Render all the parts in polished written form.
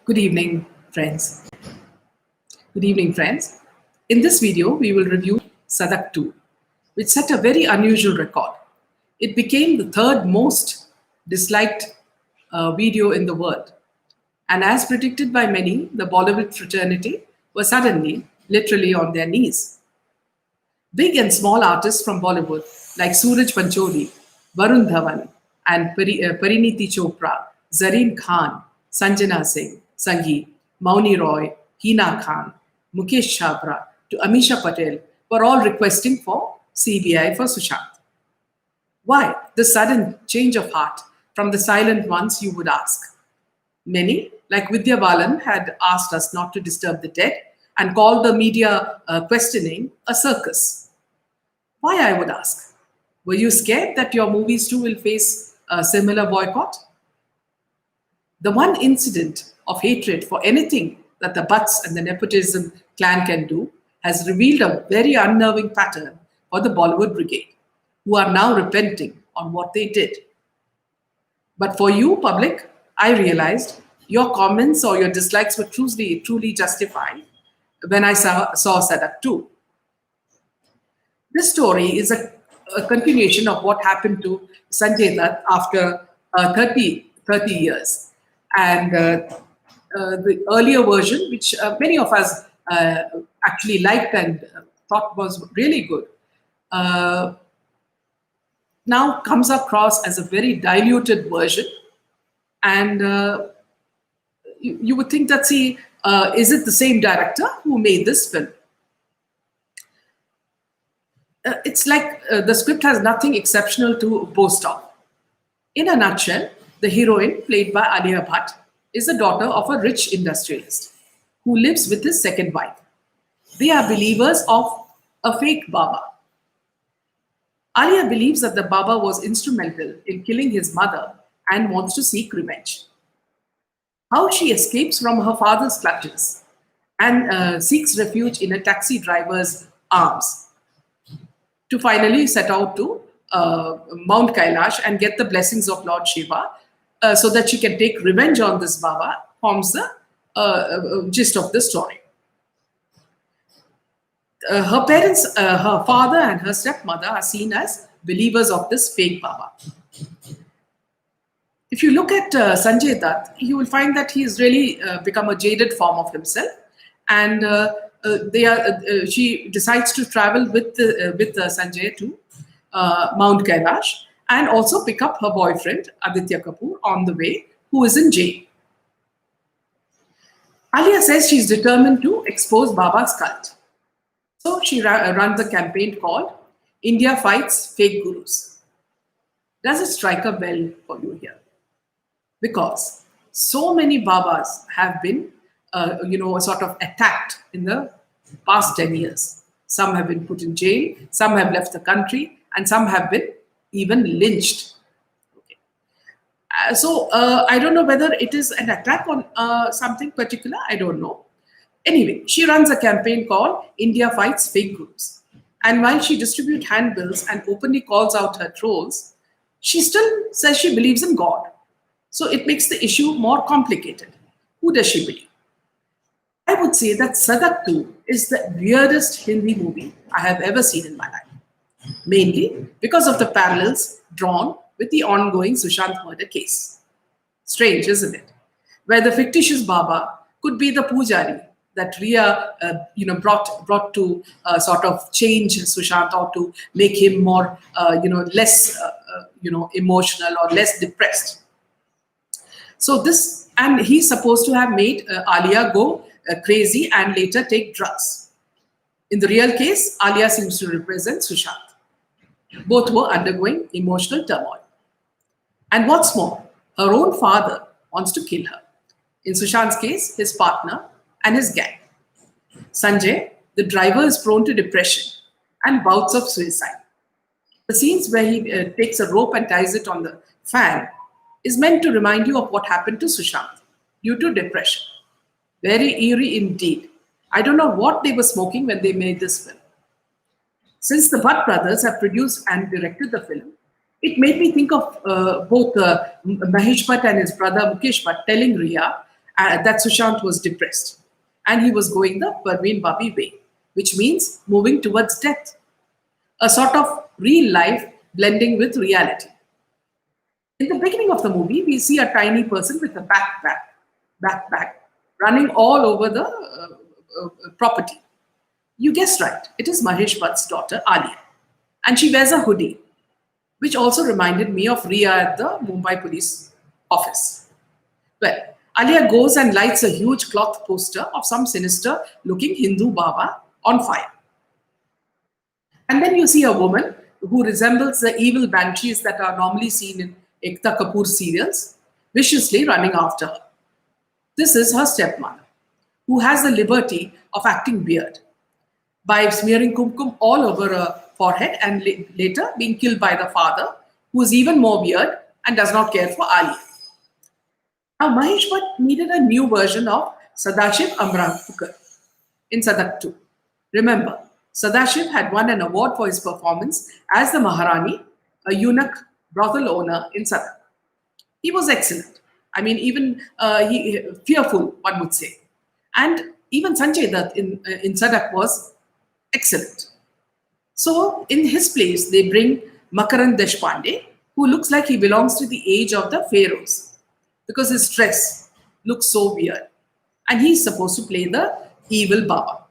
Good evening, friends. Good evening, friends. In this video, we will review Sadak 2, which set a very unusual record. It became the third most disliked video in the world. And as predicted by many, the Bollywood fraternity were suddenly, literally on their knees. Big and small artists from Bollywood like Suraj Pancholi, Varun Dhawan, and Pariniti Chopra, Zareen Khan, Sanjana Singh, Sangeet, Mauni Roy, Hina Khan, Mukesh Chabra, to Amisha Patel were all requesting for CBI for Sushant. Why this sudden change of heart from the silent ones, you would ask? Many, like Vidya Balan, had asked us not to disturb the dead and called the media questioning a circus. Why, I would ask? Were you scared that your movies too will face a similar boycott? The one incident of hatred for anything that the Butts and the nepotism clan can do has revealed a very unnerving pattern for the Bollywood brigade, who are now repenting on what they did. But for you, public, I realized your comments or your dislikes were truly justified when I saw Sadak 2. This story is a continuation of what happened to Sanjay Dutt after 30 years. And the earlier version, which many of us actually liked and thought was really good, now comes across as a very diluted version. And you would think that, see, is it the same director who made this film? It's like the script has nothing exceptional to boast of. In a nutshell, the heroine, played by Alia Bhatt, is the daughter of a rich industrialist who lives with his second wife. They are believers of a fake Baba. Alia believes that the Baba was instrumental in killing his mother and wants to seek revenge. How she escapes from her father's clutches and seeks refuge in a taxi driver's arms to finally set out to Mount Kailash and get the blessings of Lord Shiva so that she can take revenge on this Baba, forms the gist of the story. Her parents, her father and her stepmother, are seen as believers of this fake Baba. If you look at Sanjay Dutt, you will find that he has really become a jaded form of himself, and she decides to travel with Sanjay to Mount Kailash and also pick up her boyfriend Aditya Kapoor on the way, who is in jail. Alia says she's determined to expose Baba's cult. So she runs a campaign called India Fights Fake Gurus. Does it strike a bell for you here? Because so many Babas have been, sort of attacked in the past 10 years. Some have been put in jail, some have left the country, and some have been even lynched. Okay. I don't know whether it is an attack on something particular, I don't know. Anyway, she runs a campaign called India Fights Fake Gurus. And while she distributes handbills and openly calls out her trolls, she still says she believes in God. So it makes the issue more complicated. Who does she believe? I would say that Sadak 2 is the weirdest Hindi movie I have ever seen in my life. Mainly because of the parallels drawn with the ongoing Sushant murder case. Strange, isn't it? Where the fictitious Baba could be the pujari that Riya, brought to sort of change Sushant or to make him more, less, emotional or less depressed. So this, and he's supposed to have made Alia go crazy and later take drugs. In the real case, Alia seems to represent Sushant. Both were undergoing emotional turmoil. And what's more, her own father wants to kill her. In Sushant's case, his partner and his gang. Sanjay, the driver, is prone to depression and bouts of suicide. The scenes where he takes a rope and ties it on the fan is meant to remind you of what happened to Sushant due to depression. Very eerie indeed. I don't know what they were smoking when they made this film. Since the Bhatt brothers have produced and directed the film, it made me think of both Mahesh Bhatt and his brother Mukesh Bhatt telling Riya that Sushant was depressed and he was going the Parveen Babi way, which means moving towards death, a sort of real life blending with reality. In the beginning of the movie, we see a tiny person with a backpack running all over the property. You guessed right, it is Mahesh Bhatt's daughter Alia, and she wears a hoodie, which also reminded me of Ria at the Mumbai police office. Well, Alia goes and lights a huge cloth poster of some sinister looking Hindu Baba on fire. And then you see a woman who resembles the evil banshees that are normally seen in Ekta Kapoor serials, viciously running after her. This is her stepmother, who has the liberty of acting weird by smearing kumkum all over her forehead and later being killed by the father, who is even more weird and does not care for Ali. Now, Mahesh Bhatt needed a new version of Sadashiv Amratkar in Sadak 2. Remember, Sadashiv had won an award for his performance as the Maharani, a eunuch brothel owner in Sadak. He was excellent. I mean, even fearful, one would say. And even Sanjay Dutt in Sadak was excellent. So, in his place, they bring Makarand Deshpande, who looks like he belongs to the age of the pharaohs because his dress looks so weird. And he's supposed to play the evil Baba.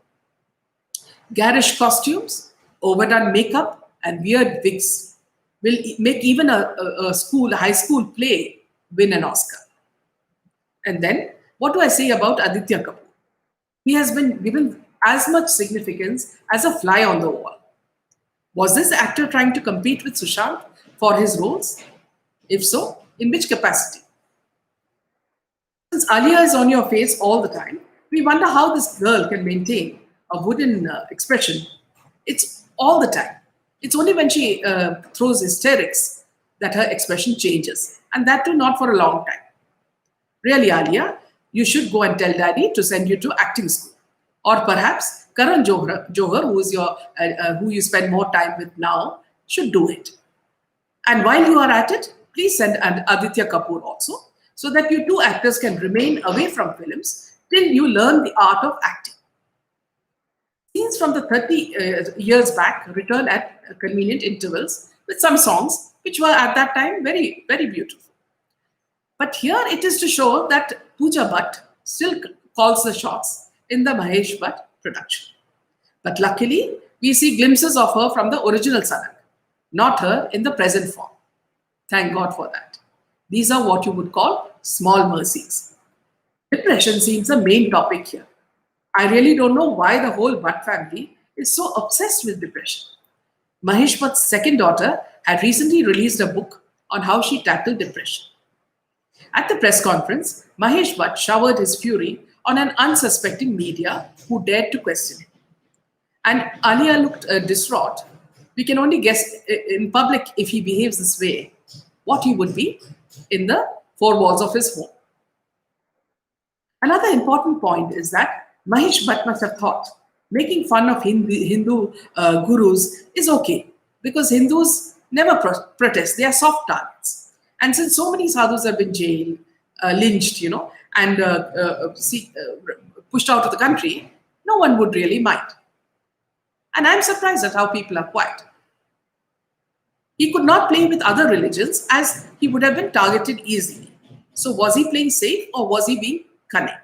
Garish costumes, overdone makeup, and weird wigs will make even a high school play win an Oscar. And then, what do I say about Aditya Kapoor? He has been given as much significance as a fly on the wall. Was this actor trying to compete with Sushant for his roles? If so, in which capacity? Since Alia is on your face all the time, we wonder how this girl can maintain a wooden expression. It's all the time. It's only when she throws hysterics that her expression changes, and that too not for a long time. Really, Alia, you should go and tell daddy to send you to acting school. Or perhaps Karan Johar, who you spend more time with now, should do it. And while you are at it, please send Aditya Kapoor also, so that you two actors can remain away from films till you learn the art of acting. Scenes from the 30 years back return at convenient intervals with some songs which were at that time very, very beautiful. But here it is to show that Pooja Bhatt still calls the shots in the Mahesh Bhatt production. But luckily, we see glimpses of her from the original Sadak, not her in the present form. Thank God for that. These are what you would call small mercies. Depression seems the main topic here. I really don't know why the whole Bhatt family is so obsessed with depression. Mahesh Bhatt's second daughter had recently released a book on how she tackled depression. At the press conference, Mahesh Bhatt showered his fury on an unsuspecting media who dared to question him. And Alia looked distraught. We can only guess in public, if he behaves this way, what he would be in the four walls of his home. Another important point is that Mahesh Bhatt must have thought making fun of Hindu gurus is okay because Hindus never protest. They are soft targets. And since so many sadhus have been jailed, lynched, and pushed out of the country, no one would really mind. And I'm surprised at how people are quiet. He could not play with other religions as he would have been targeted easily. So was he playing safe or was he being cunning?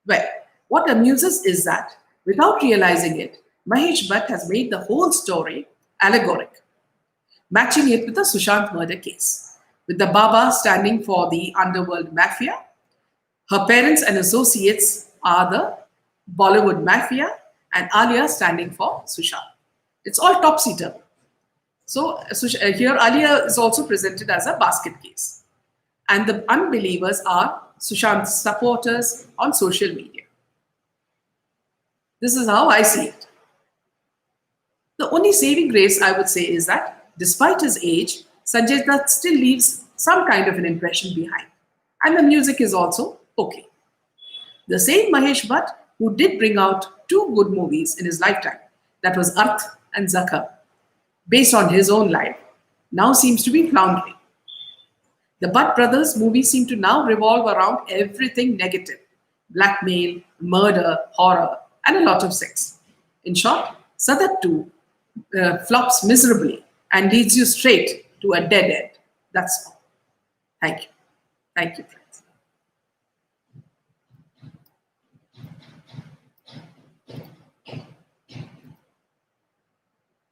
Well, what amuses is that without realizing it, Mahesh Bhatt has made the whole story allegoric, matching it with the Sushant murder case, with the Baba standing for the underworld mafia. Her parents and associates are the Bollywood mafia, and Alia standing for Sushant. It's all topsy-turvy. So here Alia is also presented as a basket case. And the unbelievers are Sushant's supporters on social media. This is how I see it. The only saving grace I would say is that despite his age, Sanjay Dutt still leaves some kind of an impression behind. And the music is also okay. The same Mahesh Bhatt, who did bring out two good movies in his lifetime, that was Arth and Zakhar, based on his own life, now seems to be floundering. The Butt Brothers movies seem to now revolve around everything negative: blackmail, murder, horror, and a lot of sex. In short, Sadak 2 flops miserably and leads you straight to a dead end. That's all. Thank you. Thank you.